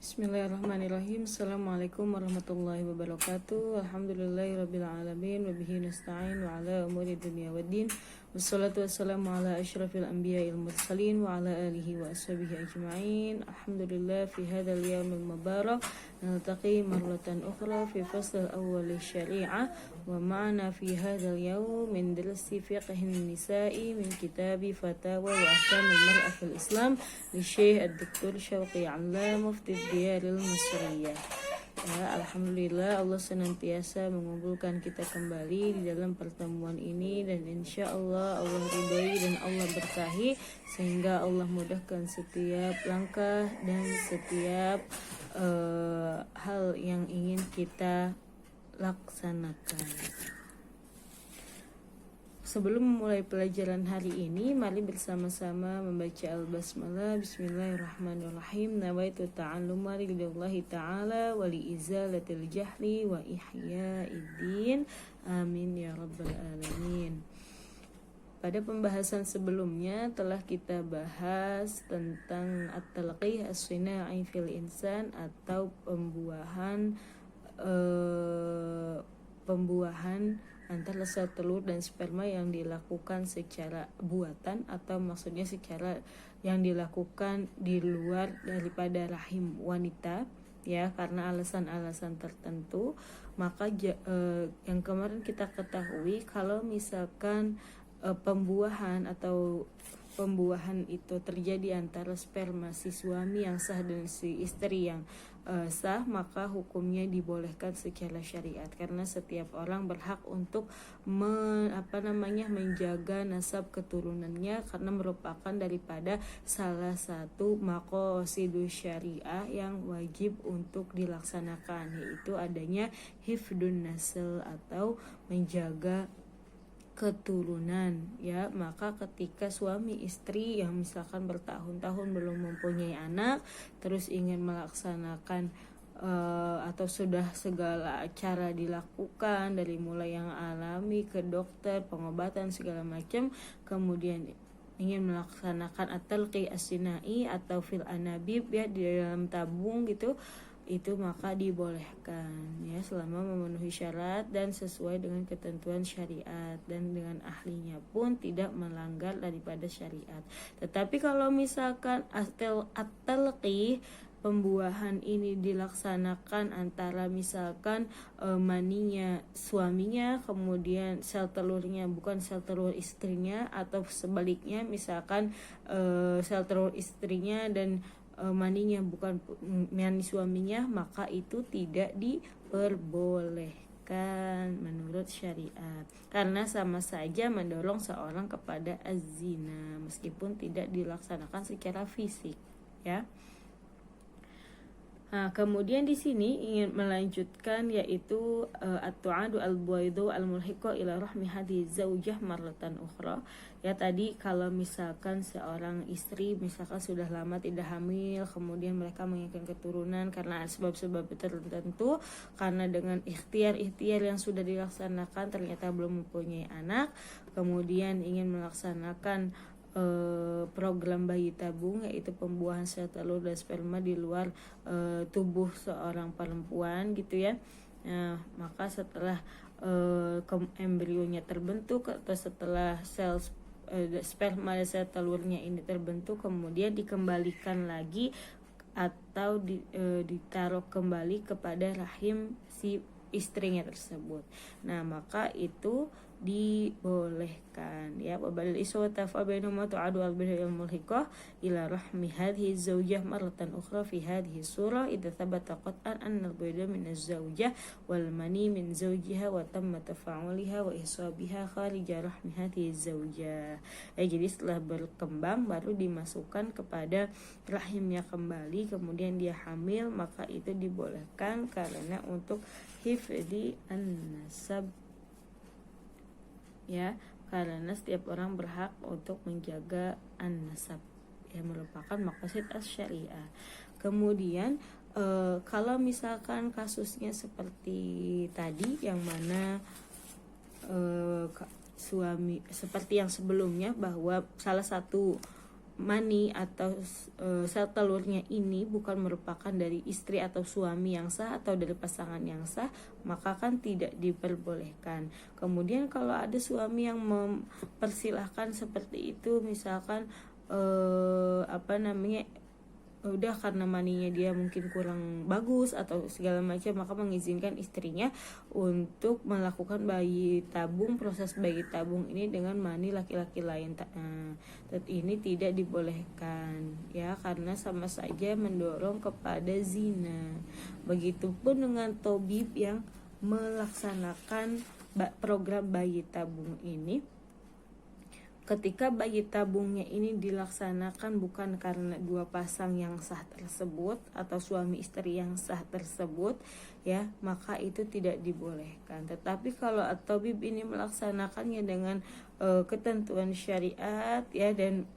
Bismillahirrahmanirrahim. Assalamualaikum warahmatullahi wabarakatuh. Alhamdulillahirabbil alamin wa bihi nasta'in wa ala umuri dunya waddin. Wassalatu wassalamu ala asyrafil anbiya'il mursalin wa ala alihi wa ashabihi ajma'in. Alhamdulillah fi hadzal yaumil mubarak naltaqi marratan ukhra fi fasl awwal syari'ah wa ma'ana fi hadzal yaum min darsi fiqhin nisa'i min kitabi fatawa wa ahkamil mar'ah fil Islam li Syekh Ad-Doktor Syauqi 'Allam Mufti Diyaril Misriyah. Ya, alhamdulillah Allah senantiasa mengumpulkan kita kembali di dalam pertemuan ini, dan insya Allah Allah ridhoi dan Allah berkahi sehingga Allah mudahkan setiap langkah dan setiap hal yang ingin kita laksanakan. Sebelum memulai pelajaran hari ini, mari bersama-sama membaca Al-Basmalah. Bismillahirrahmanirrahim. Nawaitu ta'alluma lillahi ta'ala wa liizalatil jahli wa ihyaiddin. Amin ya rabbal alamin. Pada pembahasan sebelumnya telah kita bahas tentang at-talqih as-sina'i fil insan, atau pembuahan antara sel telur dan sperma yang dilakukan secara buatan, atau maksudnya secara yang dilakukan di luar daripada rahim wanita, ya, karena alasan-alasan tertentu. Maka yang kemarin kita ketahui, kalau misalkan pembuahan itu terjadi antara sperma si suami yang sah dan si istri yang sah, maka hukumnya dibolehkan secara syariat, karena setiap orang berhak untuk menjaga nasab keturunannya, karena merupakan daripada salah satu maqasidus syariah yang wajib untuk dilaksanakan, yaitu adanya hifdun nasl atau menjaga keturunan, ya. Maka ketika suami istri yang misalkan bertahun-tahun belum mempunyai anak, terus ingin melaksanakan atau sudah segala cara dilakukan, dari mulai yang alami ke dokter, pengobatan segala macam, kemudian ingin melaksanakan at-talqih as-sinai atau fil anabib, ya, di dalam tabung gitu, itu maka dibolehkan, ya, selama memenuhi syarat dan sesuai dengan ketentuan syariat, dan dengan ahlinya pun tidak melanggar daripada syariat. Tetapi kalau misalkan at-talqih, pembuahan ini dilaksanakan antara misalkan maninya suaminya, kemudian sel telurnya bukan sel telur istrinya, atau sebaliknya misalkan sel telur istrinya dan maninya bukan mani suaminya, maka itu tidak diperbolehkan menurut syariat, karena sama saja mendorong seorang kepada az-zina meskipun tidak dilaksanakan secara fisik, ya. Nah, kemudian di sini ingin melanjutkan, yaitu at-tu'adu al-buaidu al-mulhiqah ila rahmi hadhi zaujah marratan ukhra. Ya, tadi kalau misalkan seorang istri misalkan sudah lama tidak hamil, kemudian mereka menginginkan keturunan karena sebab-sebab tertentu, karena dengan ikhtiar yang sudah dilaksanakan ternyata belum mempunyai anak, kemudian ingin melaksanakan program bayi tabung, yaitu pembuahan sel telur dan sperma di luar tubuh seorang perempuan, gitu ya. Nah, maka setelah embrionya terbentuk, atau setelah sel sperma dan sel telurnya ini terbentuk, kemudian dikembalikan lagi atau ditaruh kembali kepada rahim si istrinya tersebut. Nah, maka itu dibolehkan, ya. Wabal iswata fa bainahuma tu'adu al-bid'ah al-mulhiqah ila rahmi hadhihi az-zawjah marratan ukhra fi hadhihi surah idza thabata qat'an anna al-bid'ah min az-zawjah wal mani min zawjiha wa tamma tafa'uliha wa ihsabiha kharija rahmi hadhihi az-zawjah. Jadi setelah berkembang baru dimasukkan kepada rahimnya kembali, kemudian dia hamil, maka itu dibolehkan karena untuk hifdi an-nasab, ya, karena setiap orang berhak untuk menjaga an-nasab, yang merupakan maqasid as-syariah. Kemudian kalau misalkan kasusnya seperti tadi, yang mana suami seperti yang sebelumnya, bahwa salah satu mani atau sel telurnya ini bukan merupakan dari istri atau suami yang sah atau dari pasangan yang sah, maka kan tidak diperbolehkan. Kemudian kalau ada suami yang mempersilahkan seperti itu, misalkan udah karena maninya dia mungkin kurang bagus atau segala macam, maka mengizinkan istrinya untuk melakukan proses bayi tabung ini dengan mani laki-laki lain. Ini tidak dibolehkan ya, karena sama saja mendorong kepada zina. Begitupun dengan tabib yang melaksanakan program bayi tabung ini. Ketika bayi tabungnya ini dilaksanakan bukan karena dua pasang yang sah tersebut atau suami istri yang sah tersebut ya, maka itu tidak dibolehkan. Tetapi kalau at-tabib ini melaksanakannya dengan ketentuan syariat ya, dan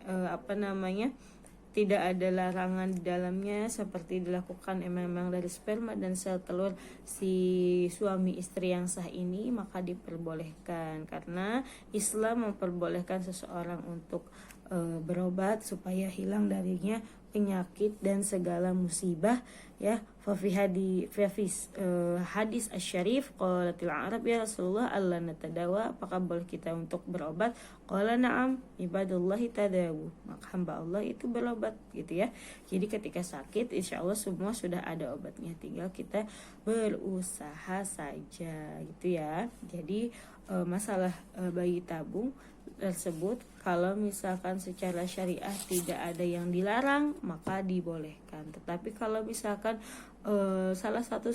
tidak ada larangan di dalamnya, seperti dilakukan memang dari sperma dan sel telur si suami istri yang sah ini, maka diperbolehkan. Karena Islam memperbolehkan seseorang untuk berobat supaya hilang darinya penyakit dan segala musibah ya. Hadis asy-syarif qalatil Arab ya Rasulullah alla natadawa, apakah boleh kita untuk berobat? Qala na'am ibadullahi tadawu, maka hamba Allah itu berobat gitu ya. Jadi ketika sakit insya Allah semua sudah ada obatnya, tinggal kita berusaha saja gitu ya. Jadi masalah bayi tabung tersebut, kalau misalkan secara syariah tidak ada yang dilarang, maka dibolehkan. Tetapi kalau misalkan salah satu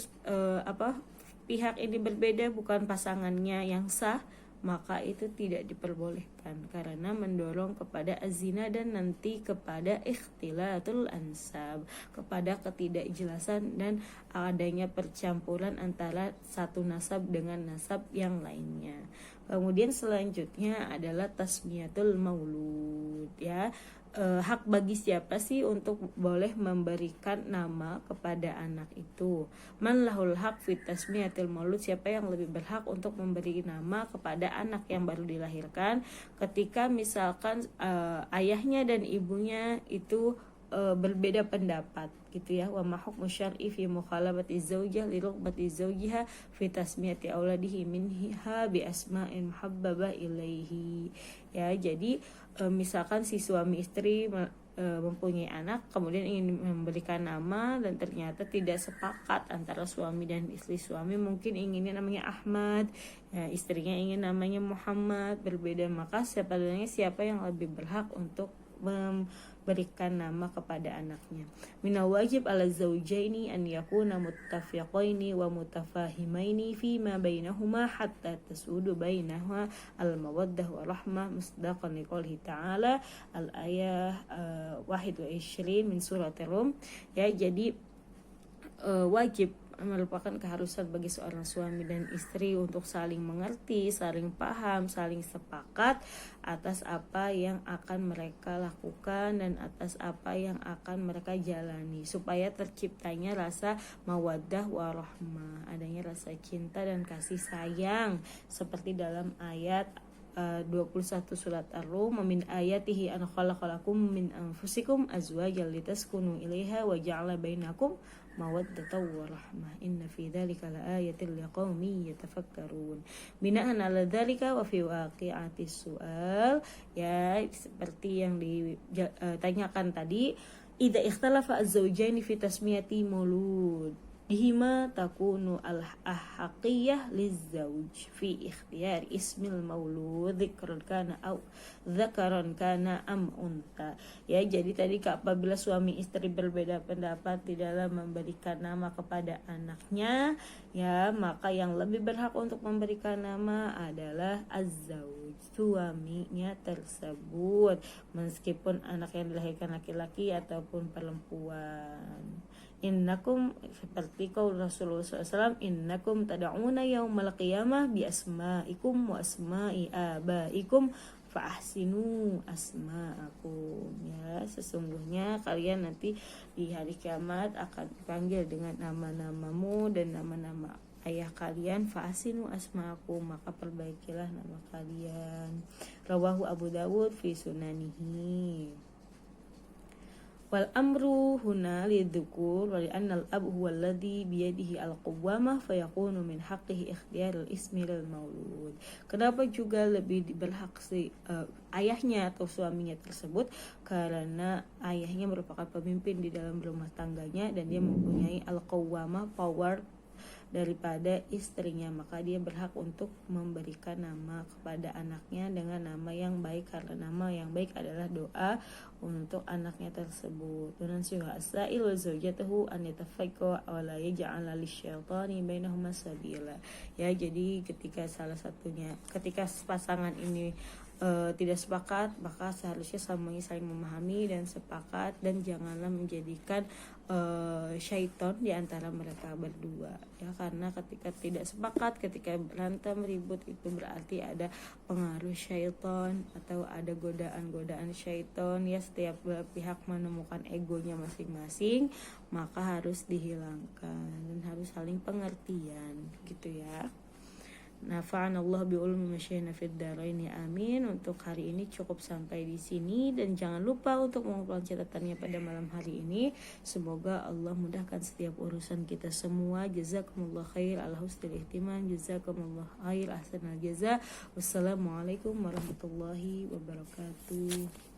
pihak ini berbeda, bukan pasangannya yang sah, maka itu tidak diperbolehkan karena mendorong kepada azina dan nanti kepada ikhtilatul ansab, kepada ketidakjelasan dan adanya percampuran antara satu nasab dengan nasab yang lainnya. Kemudian selanjutnya adalah tasmiyatul maulud ya. Hak bagi siapa sih untuk boleh memberikan nama kepada anak itu? Man lahul haq fit tasmiyatil maulud, siapa yang lebih berhak untuk memberi nama kepada anak yang baru dilahirkan ketika misalkan ayahnya dan ibunya itu berbeda pendapat gitu ya. Wa ma hukmu syar'i fi mukhalafati zaujah li rughbati zaujiha fi tasmiyati auladihi minha bi asma'in muhabbaba ilaihi ya. Jadi misalkan si suami istri mempunyai anak, kemudian ingin memberikan nama dan ternyata tidak sepakat antara suami dan istri. Suami mungkin inginnya namanya Ahmad ya, istrinya ingin namanya Muhammad, berbeda, maka siapa yang lebih berhak untuk memberikan nama kepada anaknya. Minal wajib ala zawjaini an yakuna muttafiqaini wa mutafahimaini fima bainahuma hatta tasudu bainahuma al mawaddah wa rahmah musdaqan liqoulihi ta'ala al ayah 21 min surat Rum ya. Jadi wajib merupakan keharusan bagi seorang suami dan istri untuk saling mengerti, saling paham, saling sepakat atas apa yang akan mereka lakukan dan atas apa yang akan mereka jalani, supaya terciptanya rasa mawaddah warahmah, adanya rasa cinta dan kasih sayang, seperti dalam ayat 21 surat Ar-Rum, min ayatihi an khalaqalakum min anfusikum azwajan litaskunu ilaiha wa ja'ala bainakum mawaddatan wa rahmah inna fi dzalika laayatin liqaumin yatafakkarun. Binaan ala dzalika wa fi waqi'ati su'al ya, seperti yang ditanyakan tadi, idza ikhtalafa az-zawjaini fi tasmiyati maulud bihima takunu al-ahaqiyah lizzauj fi ikhtiyar ismil maulud dzikran kana au dzakaran kana am unta ya. Jadi tadi apabila suami istri berbeda pendapat di dalam memberikan nama kepada anaknya ya, maka yang lebih berhak untuk memberikan nama adalah az-zauj, suaminya tersebut, meskipun anak yang dilahirkan laki-laki ataupun perempuan. Innakum, seperti qaul Rasulullah SAW, innakum tad'una yaumal qiyamah bi asma'ikum wa asma'i abaikum fa ahsinu asma'akum ya. Sesungguhnya kalian nanti di hari kiamat akan dipanggil dengan nama-namamu dan nama-nama ayah kalian, fa ahsinu asma'akum, maka perbaikilah nama kalian. Rawahu Abu Dawud fi sunanihi. Wal amru huna lidzukur wa li'anna al-ab huwa alladhi biyadihi al-qawwamah fayakunu min haqqihi ikhtiyar al-ismi lil maulud. Kenapa juga lebih berhak si ayahnya atau suaminya tersebut? Karena ayahnya merupakan pemimpin di dalam rumah tangganya dan dia mempunyai al-qawwamah, power daripada istrinya, maka dia berhak untuk memberikan nama kepada anaknya dengan nama yang baik, karena nama yang baik adalah doa untuk anaknya tersebut. Dan suhasa il zaujatahu an yatafaqqa wa la yaj'ala lisyaitani bainahuma sabila. Ya, jadi ketika pasangan ini tidak sepakat, maka seharusnya semuanya saling memahami dan sepakat, dan janganlah menjadikan syaitan di antara mereka berdua, ya, karena ketika tidak sepakat, ketika berantem ribut, itu berarti ada pengaruh syaitan atau ada godaan-godaan syaitan, ya. Setiap pihak menemukan egonya masing-masing, maka harus dihilangkan dan harus saling pengertian, gitu ya. Nafa'anallah bi'ulmi masyaihina fid dharain, amin. Untuk hari ini cukup sampai di sini, dan jangan lupa untuk mengumpulkan catatannya pada malam hari ini. Semoga Allah mudahkan setiap urusan kita semua. Jazakumullah khair ala husnil ihtimam, jazakumullah khair ahsanal jaza. Wassalamualaikum warahmatullahi wabarakatuh.